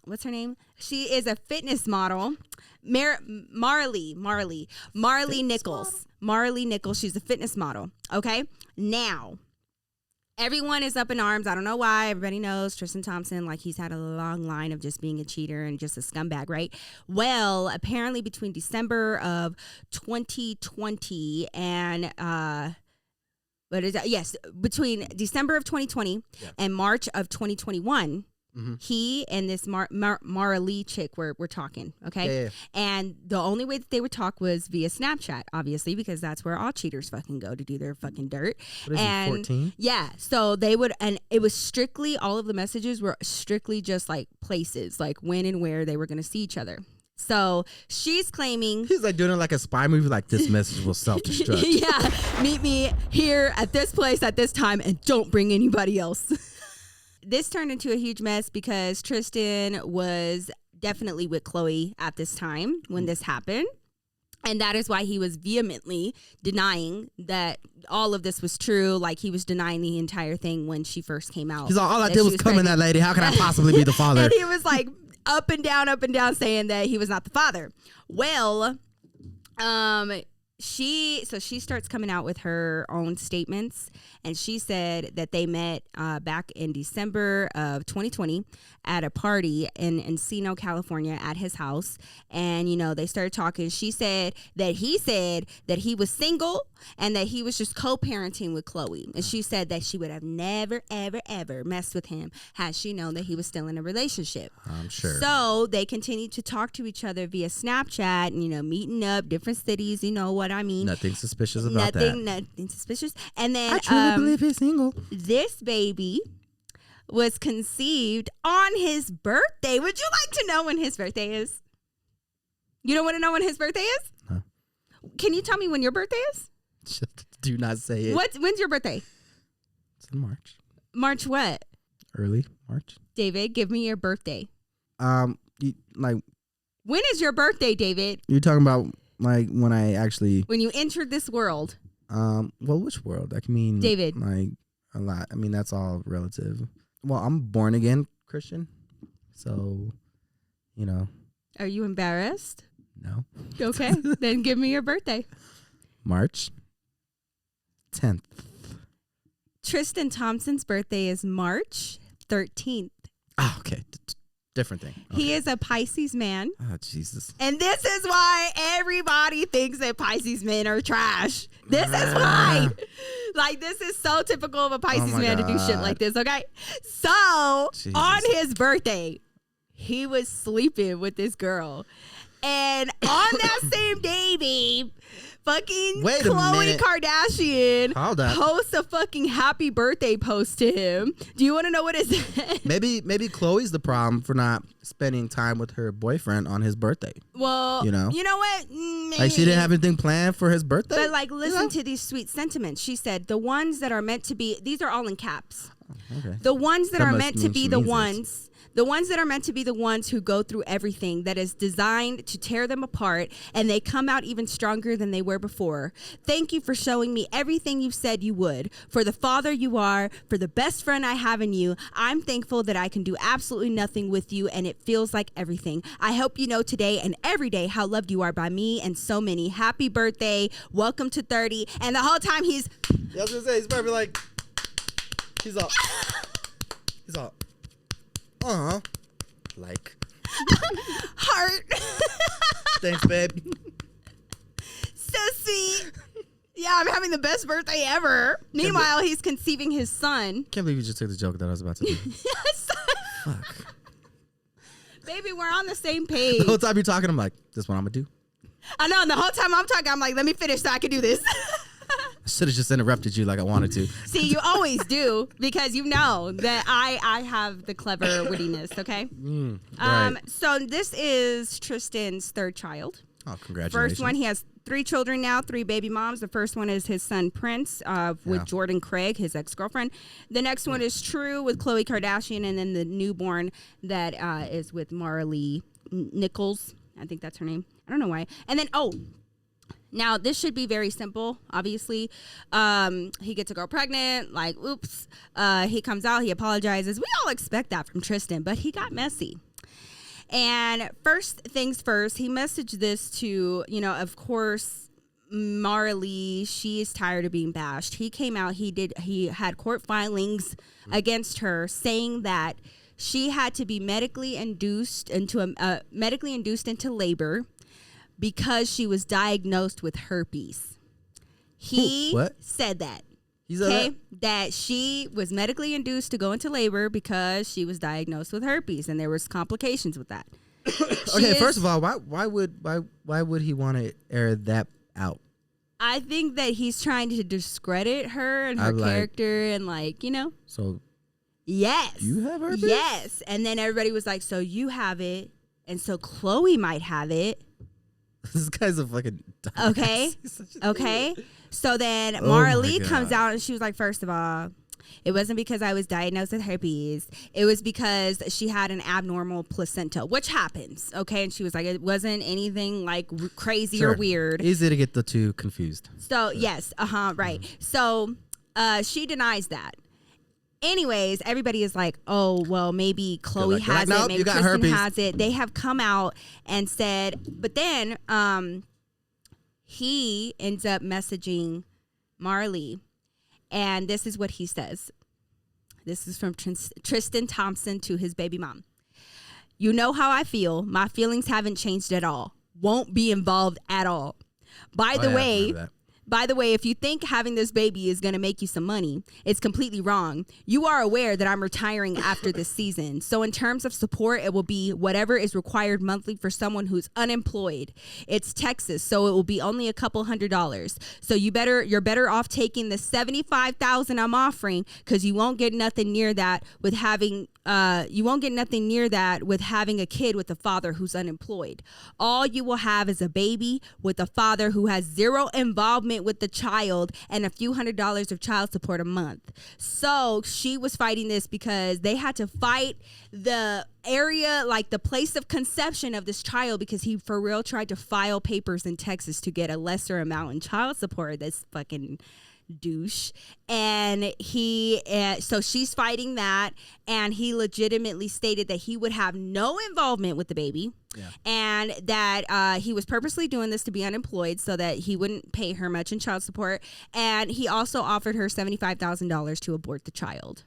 What's her name? She is a fitness model. Marley Nichols. Marley Nichols. She's a fitness model. Okay. Now, everyone is up in arms. I don't know why. Everybody knows Tristan Thompson, like, he's had a long line of just being a cheater and just a scumbag, right? Well, apparently between December of 2020 and between December of 2020 and March of 2021. Mm-hmm. He and this Marilee chick were talking, okay? Yeah. And the only way that they would talk was via Snapchat, obviously, because that's where all cheaters fucking go to do their fucking dirt. What is he, 14? Yeah, so they would, and it was strictly, all of the messages were strictly just like places, like when and where they were going to see each other. So she's claiming he's like doing it like a spy movie, like, this message will self-destruct. Yeah, meet me here at this place at this time and don't bring anybody else. This turned into a huge mess because Tristan was definitely with Khloe at this time when this happened. And that is why he was vehemently denying that all of this was true. Like, he was denying the entire thing when she first came out. He's like, all I did was come in that lady. How can I possibly be the father? And he was like up and down saying that he was not the father. Well, she starts coming out with her own statements, and she said that they met back in December of 2020 at a party in Encino, California, at his house. And, you know, they started talking. She said that he said that he was single and that he was just co-parenting with Khloe. And she said that she would have never, ever, ever messed with him had she known that he was still in a relationship. I'm sure. So they continued to talk to each other via Snapchat and, you know, meeting up, different cities, you know what I mean. Nothing suspicious about that. Nothing suspicious. And then I truly believe he's single. This baby was conceived on his birthday. Would you like to know when his birthday is? You don't want to know when his birthday is? Huh? Can you tell me when your birthday is? Do not say it. When's your birthday? It's in March. March what? Early March. David, give me your birthday. When is your birthday, David? You're talking about like when I actually when you entered this world. Well, which world? I mean, David. Like a lot. I mean, that's all relative. Well, I'm born again Christian, so you know. Are you embarrassed? No. Okay, then give me your birthday. March 10th. Tristan Thompson's birthday is March 13th. Oh, okay. Different thing. Okay. He is a Pisces man. Oh, Jesus. And this is why everybody thinks that Pisces men are trash. This is why. Like, this is so typical of a Pisces man to do shit like this, okay? So, Jesus. On his birthday, he was sleeping with this girl. And on that same day, babe, fucking Khloe Kardashian posts a fucking happy birthday post to him. Do you want to know what it said? Maybe Khloe's the problem for not spending time with her boyfriend on his birthday. Well, you know what? Maybe. Like, she didn't have anything planned for his birthday? But, like, listen to these sweet sentiments. She said, the ones that are meant to be, these are all in caps. Okay. The ones that are meant to be the ones... The ones that are meant to be the ones who go through everything that is designed to tear them apart, and they come out even stronger than they were before. Thank you for showing me everything you said you would. For the father you are, for the best friend I have in you, I'm thankful that I can do absolutely nothing with you, and it feels like everything. I hope you know today and every day how loved you are by me and so many. Happy birthday. Welcome to 30. And the whole time he's... I was going to say, he's probably like... He's all... Like heart. Thanks, babe. So sweet. Yeah, I'm having the best birthday ever. Meanwhile, he's conceiving his son. Can't believe you just took the joke that I was about to do. Yes. Fuck. Baby, we're on the same page. The whole time you're talking, I'm like, this is what I'm gonna do. I know, and the whole time I'm talking, I'm like, let me finish so I can do this. I should have just interrupted you like I wanted to. See, you always do, because you know that I have the clever wittiness, okay? Right. So this is Tristan's third child. Oh, congratulations. First one, he has 3 children now, 3 baby moms. The first one is his son Prince with Jordan Craig, his ex-girlfriend. The next one is True with Khloe Kardashian, and then the newborn that is with Marley Nichols. I think that's her name. I don't know why. And then, now, this should be very simple, obviously. He gets a girl pregnant, like, oops. He comes out, he apologizes. We all expect that from Tristan, but he got messy. And first things first, he messaged this to, of course, Marley. She is tired of being bashed. He came out, he had court filings against her saying that she had to be medically induced into labor because she was diagnosed with herpes. He said that. He said that she was medically induced to go into labor because she was diagnosed with herpes, and there was complications with that. Okay, first of all, why would he want to air that out? I think that he's trying to discredit her and her character, and So yes, you have herpes? Yes, and then everybody was like, so you have it, and so Khloe might have it. This guy's a fucking dumbass. Okay. So then Marley comes out and she was like, first of all, It wasn't because I was diagnosed with herpes. It was because she had an abnormal placenta, which happens. Okay. And she was like, it wasn't anything like crazy or weird. Easy to get the two confused. So, yes. Right. So, she denies that. Anyways, everybody is like, oh, well, maybe Khloe has it. Maybe Tristan has it. They have come out and said, but then he ends up messaging Marley. And this is what he says. This is from Tristan Thompson to his baby mom. You know how I feel. My feelings haven't changed at all. Won't be involved at all. By the way, if you think having this baby is going to make you some money, it's completely wrong. You are aware that I'm retiring after this season. So in terms of support, it will be whatever is required monthly for someone who's unemployed. It's Texas, so it will be only a couple $100s. So you're better off taking the $75,000 I'm offering, because you won't get nothing near that with having a kid with a father who's unemployed. All you will have is a baby with a father who has zero involvement with the child and a few $100s of child support a month. So she was fighting this because they had to fight the area, like the place of conception of this child, because he for real tried to file papers in Texas to get a lesser amount in child support. This fucking douche. And so she's fighting that, and he legitimately stated that he would have no involvement with the baby. Yeah. And that he was purposely doing this to be unemployed so that he wouldn't pay her much in child support. And he also offered her $75,000 to abort the child.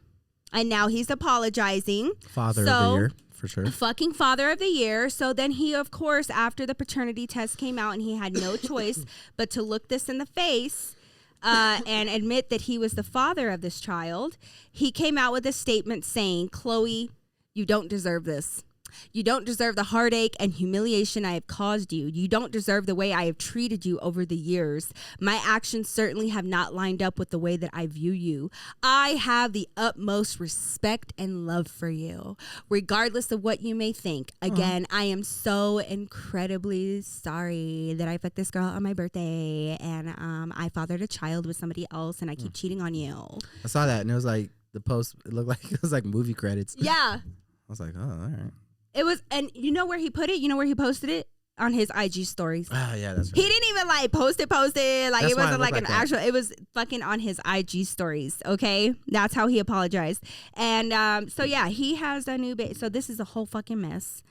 And now he's apologizing. Father of the year, for sure. Fucking father of the year. So then he, of course, after the paternity test came out, and he had no choice but to look this in the face and admit that he was the father of this child, he came out with a statement saying, Khloe, you don't deserve this. You don't deserve the heartache and humiliation I have caused you. You don't deserve the way I have treated you over the years. My actions certainly have not lined up with the way that I view you. I have the utmost respect and love for you, regardless of what you may think. Again, I am so incredibly sorry that I fucked this girl on my birthday, and I fathered a child with somebody else, and I keep cheating on you. I saw that, and it was like the post. It looked like it was like movie credits. Yeah. I was like, oh, all right. It was, and you know where he put it? You know where he posted it? On his IG stories. Oh, yeah, that's right. He didn't even like post it. Like, that's it wasn't like an actual, it was fucking on his IG stories. Okay. That's how he apologized. And so yeah, he has a new baby. So this is a whole fucking mess.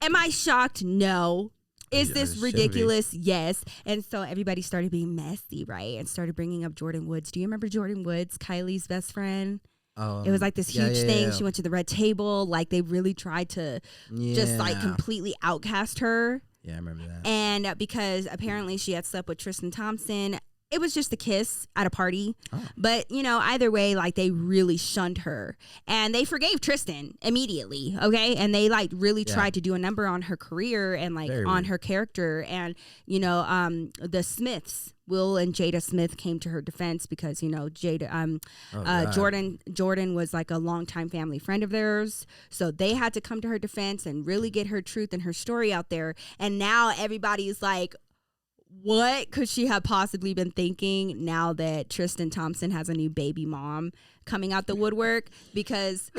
Am I shocked? No. Is this ridiculous? Yes. And so everybody started being messy, right? And started bringing up Jordyn Woods. Do you remember Jordyn Woods, Kylie's best friend? It was like this huge thing. Yeah. She went to the red table. Like they really tried to just like completely outcast her. Yeah, I remember that. And because apparently she had slept with Tristan Thompson. It was just a kiss at a party. Oh. But, you know, either way, like they really shunned her. And they forgave Tristan immediately, okay? And they like really tried to do a number on her career and like on her character. And, you know, the Smiths, Will and Jada Smith, came to her defense because, you know, Jordyn was like a longtime family friend of theirs. So they had to come to her defense and really get her truth and her story out there. And now everybody's like, what could she have possibly been thinking now that Tristan Thompson has a new baby mom coming out the woodwork? Because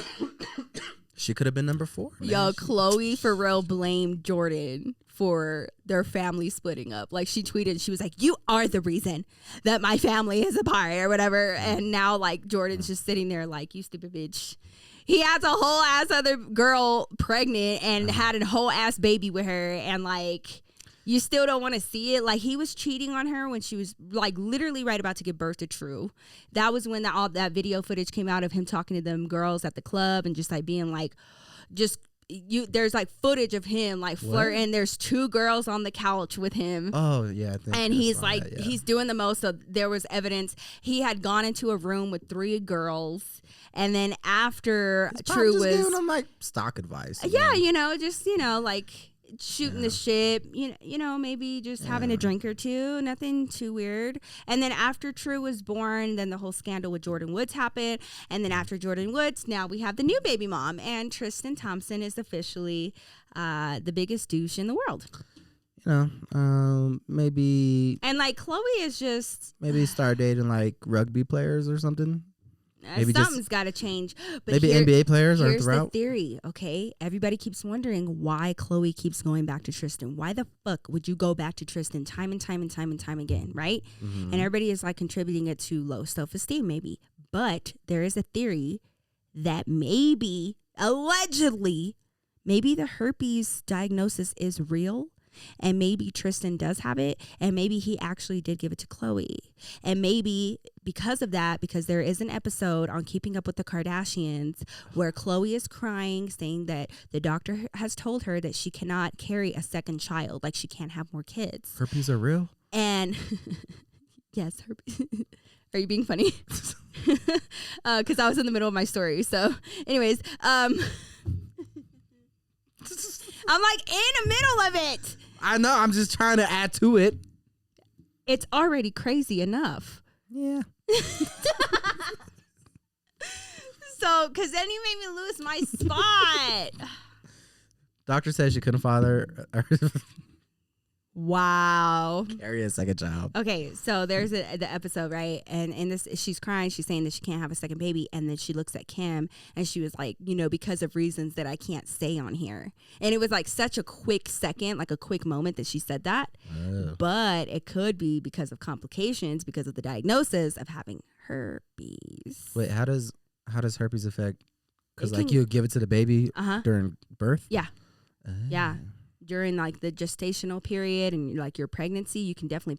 she could have been number 4. Man. Yo, Khloe for real blamed Jordyn for their family splitting up. Like she tweeted, she was like, you are the reason that my family is apart or whatever. And now like Jordyn's just sitting there like, you stupid bitch. He has a whole ass other girl pregnant and had a whole ass baby with her, and like, you still don't want to see it. Like, he was cheating on her when she was like literally right about to give birth to True. That was when all that video footage came out of him talking to them girls at the club and just like being like, there's like footage of him like flirting. What? There's 2 girls on the couch with him. Oh yeah. And he's like, he's doing the most. So there was evidence. He had gone into a room with 3 girls. And then after True was giving them like stock advice. Yeah. You know, just, you know, like, shooting the shit, you know, maybe just having a drink or two, nothing too weird. And then after True was born, then the whole scandal with Jordyn Woods happened. And then after Jordyn Woods, now we have the new baby mom, and Tristan Thompson is officially the biggest douche in the world. You know, maybe. And like Khloe is just maybe start dating like rugby players or something. Something's got to change. But maybe NBA players aren't the route. Here's the theory, okay? Everybody keeps wondering why Khloe keeps going back to Tristan. Why the fuck would you go back to Tristan time and time and time and time again, right? And everybody is like contributing it to low self-esteem, maybe. But there is a theory that maybe, allegedly, maybe the herpes diagnosis is real. And maybe Tristan does have it, and maybe he actually did give it to Khloe. And maybe because of that, because there is an episode on Keeping Up with the Kardashians where Khloe is crying, saying that the doctor has told her that she cannot carry a second child, like she can't have more kids. Herpes are real? And yes, herpes. Are you being funny? Because I was in the middle of my story. So anyways, I'm like in the middle of it. I know. I'm just trying to add to it. It's already crazy enough. Yeah. So, because then you made me lose my spot. Doctor says she couldn't father Wow. carry a second child. Okay, so there's the episode, right? And in this, she's crying. She's saying that she can't have a second baby. And then she looks at Kim and she was like, because of reasons that I can't say on here. And it was like such a quick second, like a quick moment that she said that. Oh. But it could be because of complications, because of the diagnosis of having herpes. Wait, how does herpes affect? Because like you give it to the baby during birth? Yeah. Yeah. During like the gestational period and like your pregnancy, you can definitely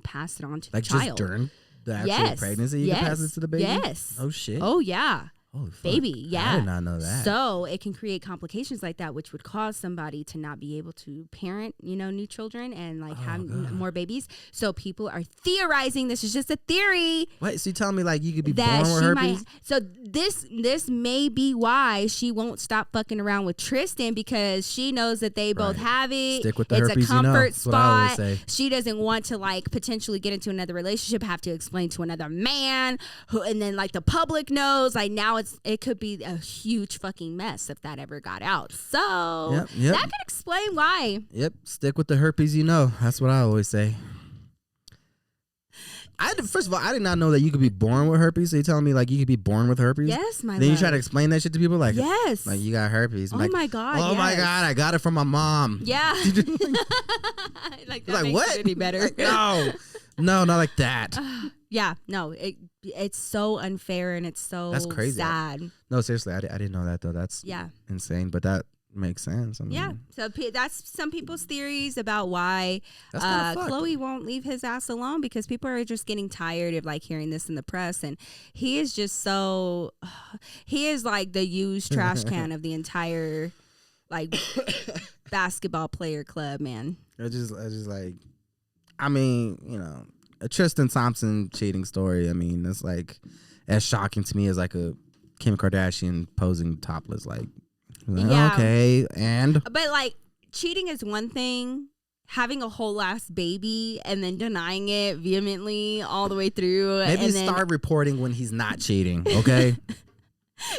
pass it on to the child. Like just during the actual pregnancy, you can pass it to the baby? Yes. Oh shit. Oh yeah. Holy fuck. Baby, yeah. I did not know that. So it can create complications like that, which would cause somebody to not be able to parent, new children and like have more babies. So people are theorizing. This is just a theory. Wait, so you telling me like you could be born with herpes? So this may be why she won't stop fucking around with Tristan, because she knows that they both have it. Stick with the it's herpes, a comfort That's what I always say. She doesn't want to like potentially get into another relationship, have to explain to another man and then like the public knows. Like now it could be a huge fucking mess if that ever got out. So that could explain why. Yep. Stick with the herpes, That's what I always say. First of all, I did not know that you could be born with herpes. So you're telling me like you could be born with herpes? Yes, my Then you try to explain that shit to people like, yes, like you got herpes. Oh like, my god. Oh my god, I got it from my mom. Yeah. Like that makes what? It any better? Like, no, not like that. Yeah, no, it's so unfair and it's so that's crazy. Sad. No, seriously, I didn't know that though. That's insane, but that makes sense. I mean, so that's some people's theories about why Khloe won't leave his ass alone, because people are just getting tired of like hearing this in the press, and he is just he is like the used trash can of the entire like basketball player club, man. I just like, I mean, a Tristan Thompson cheating story. I mean, it's like as shocking to me as like a Kim Kardashian posing topless. Like, okay, but like cheating is one thing. Having a whole ass baby and then denying it vehemently all the way through. Maybe and start reporting when he's not cheating. Okay.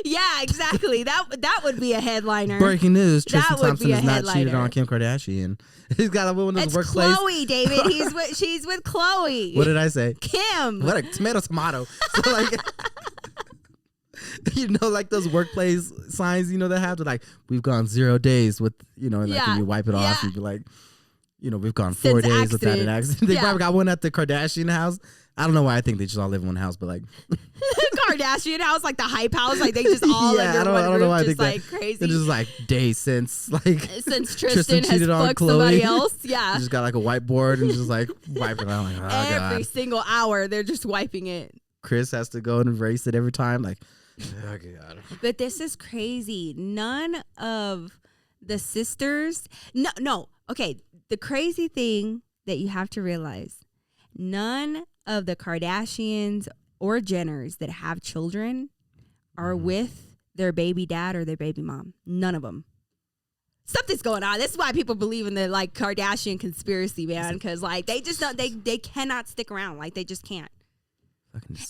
Yeah, exactly. That would be a headliner. Breaking news: Tristan Thompson has not cheated on Kim Kardashian. He's got a woman in his workplace. It's Khloe, David. She's with Khloe. What did I say? Kim. What a tomato. So like, like those workplace signs, they have to like, we've gone 0 days with, and like when you wipe it off, you'd be like, we've gone 4 days without an accident. They probably got one at the Kardashian house. I don't know why I think they just all live in one house, but like Kardashian house, like the hype house, like they just all under one roof, I just like crazy. They're just like days since Tristan has fucked somebody else. Yeah, they just got like a whiteboard and just like wiping it out. Like, oh, every single hour, they're just wiping it. Chris has to go and erase it every time. Like, oh god. But this is crazy. None of the sisters. No. Okay, the crazy thing that you have to realize: none of the Kardashians or Jenners that have children are with their baby dad or their baby mom. None of them. Something's going on. This is why people believe in the like Kardashian conspiracy, man, because like they just don't. They cannot stick around. Like they just can't.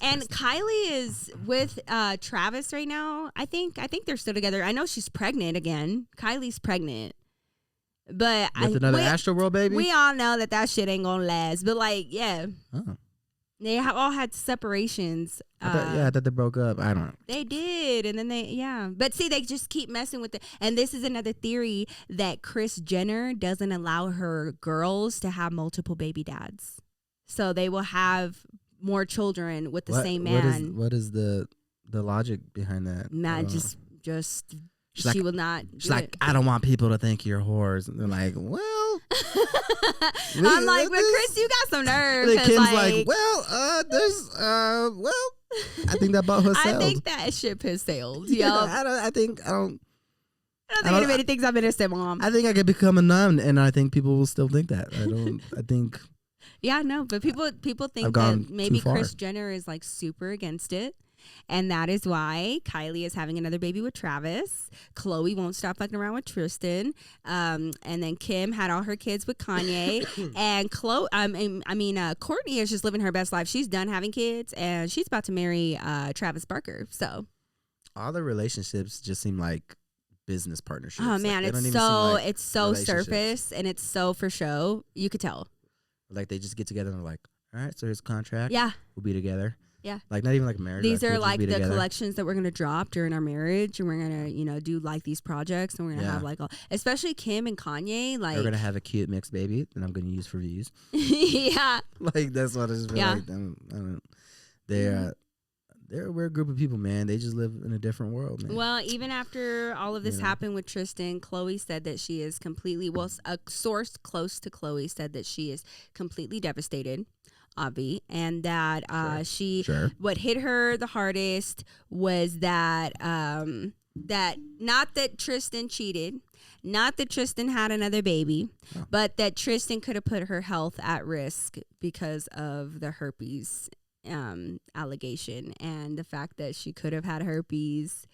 And Kylie is with Travis right now. I think they're still together. I know she's pregnant again. Kylie's pregnant. But with another Astroworld baby? We all know that shit ain't gonna last. But like, yeah. Oh. They all had separations. I thought they broke up. I don't. They did, and then But see, they just keep messing with it. And this is another theory that Kris Jenner doesn't allow her girls to have multiple baby dads, so they will have more children with the same man. What is the logic behind that? Nah, just she will not. She's like, I don't want people to think you're whores. And they're like, well. I'm like, but Kris, you got some nerve. And Kim's like, well, there's, I think that boat has sailed. I think that ship has sailed. Yeah, I don't think anybody thinks I'm innocent, Mom. I think I could become a nun, and I think people will still think that. I think. Yeah, no, but people think that maybe Kris Jenner is like super against it. And that is why Kylie is having another baby with Travis. Khloe won't stop fucking around with Tristan. And then Kim had all her kids with Kanye. And Kourtney is just living her best life. She's done having kids, and she's about to marry Travis Barker. So all the relationships just seem like business partnerships. Oh man, like, it's so surface, and it's so for show. You could tell. Like they just get together and they're like, all right, so here's a contract. Yeah, we'll be together. Yeah. Like not even like marriage. These are we'll like the together. collections that we're going to drop during our marriage, and we're going to, do like these projects, and we're going to have like especially Kim and Kanye, like we're going to have a cute mixed baby that I'm going to use for views. Yeah. Like that's what I just feel like. We're a group of people, man. They just live in a different world, man. Well, even after all of this happened with Tristan, Khloe said that she is completely, a source close to Khloe said that she is completely devastated. Avi, and that what hit her the hardest was that that not that Tristan cheated, not that Tristan had another baby, but that Tristan could have put her health at risk because of the herpes allegation and the fact that she could have had herpes.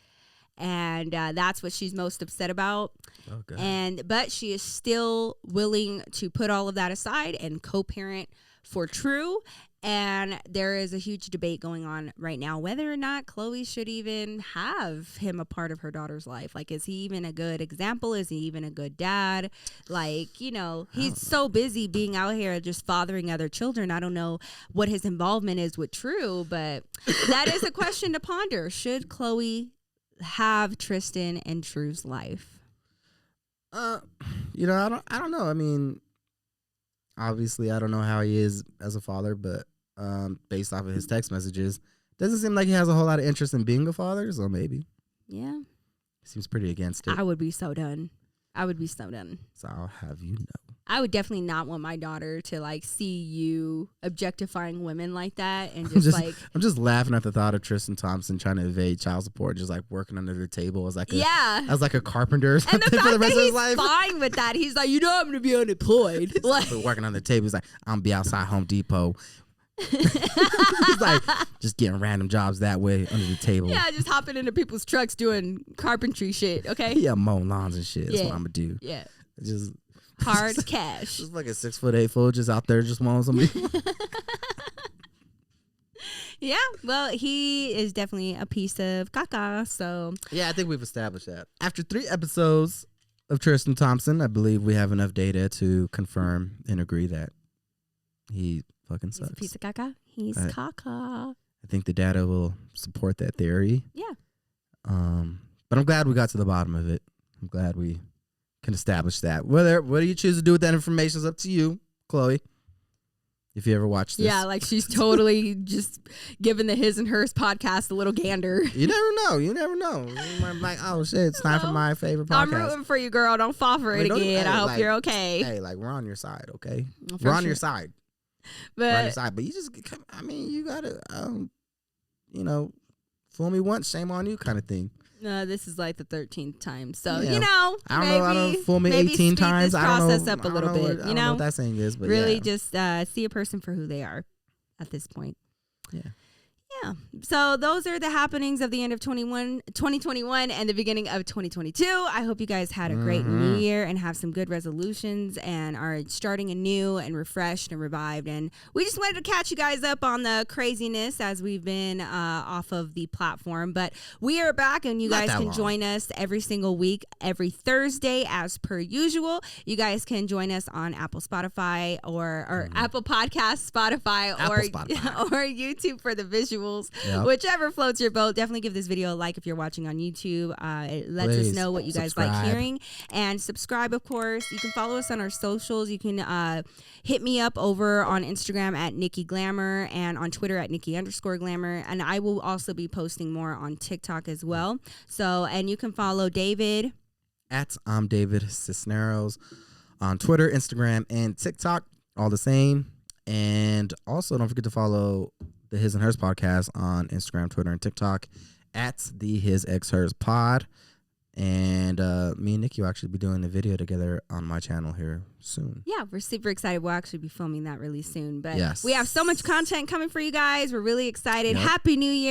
And that's what she's most upset about. Okay. But she is still willing to put all of that aside and co-parent for True. And there is a huge debate going on right now whether or not Khloe should even have him a part of her daughter's life. Like, is he even a good example? Is he even a good dad? Like, he's so busy being out here just fathering other children. I don't know what his involvement is with True, but that is a question to ponder. Should Khloe have Tristan and True's life? I don't know. I mean, obviously, I don't know how he is as a father, but based off of his text messages, doesn't seem like he has a whole lot of interest in being a father. So maybe, yeah, seems pretty against it. I would be so done. So I'll have you know. I would definitely not want my daughter to like see you objectifying women like that, and I'm just laughing at the thought of Tristan Thompson trying to evade child support, just like working under the table as like a carpenter or something and the fact for the rest that of his life. Fine with that. He's like, I'm gonna be unemployed. Like working on the table. He's like, I'm gonna be outside Home Depot. He's like just getting random jobs that way under the table. Yeah, just hopping into people's trucks doing carpentry shit. Okay. Yeah, mowing lawns and shit. That's what I'm gonna do. Yeah. Just hard cash. Just like a 6'8" fool just out there just mowing somebody. Yeah, well, he is definitely a piece of caca. So yeah, I think we've established that. After 3 episodes of Tristan Thompson, I believe we have enough data to confirm and agree that he fucking sucks. He's a piece of caca. He's caca. I think the data will support that theory. Yeah. But I'm glad we got to the bottom of it. I'm glad we can establish that. What do you choose to do with that information is up to you, Khloe. If you ever watch this. Yeah, like she's totally just giving the His and Hers podcast a little gander. You never know. You might be like, oh shit, it's time for my favorite podcast. I'm rooting for you, girl. Don't fall for it again. I hope you're okay. Hey, like we're on your side, okay? We're on your side. But you just, I mean, you gotta, fool me once, shame on you kind of thing. No, this is like the 13th time. So, I don't know, fool me 18 times. I don't know. Process up a little bit. I don't know what that saying is, but really just see a person for who they are at this point. Yeah. Yeah. So those are the happenings of the end of 2021 and the beginning of 2022. I hope you guys had a great new year and have some good resolutions and are starting anew and refreshed and revived. And we just wanted to catch you guys up on the craziness as we've been off of the platform. But we are back, and you guys can join us every single week, every Thursday, as per usual. You guys can join us on Apple, Spotify, or Apple Podcasts, Spotify, or YouTube for the visuals. Whichever floats your boat. Definitely give this video a like if you're watching on YouTube. It lets us know what you guys like hearing. And subscribe, of course. You can follow us on our socials. You can hit me up over on Instagram at Nikki Glamour and on Twitter at Nikki_Glamour. And I will also be posting more on TikTok as well. So, and you can follow David at I'm David Cisneros on Twitter, Instagram, and TikTok. All the same. And also don't forget to follow the His and Hers Podcast on Instagram, Twitter, and TikTok at the HISXHERS Pod. And me and Nikki will actually be doing a video together on my channel here soon. Yeah, we're super excited. We'll actually be filming that really soon. But we have so much content coming for you guys. We're really excited. Happy New Year.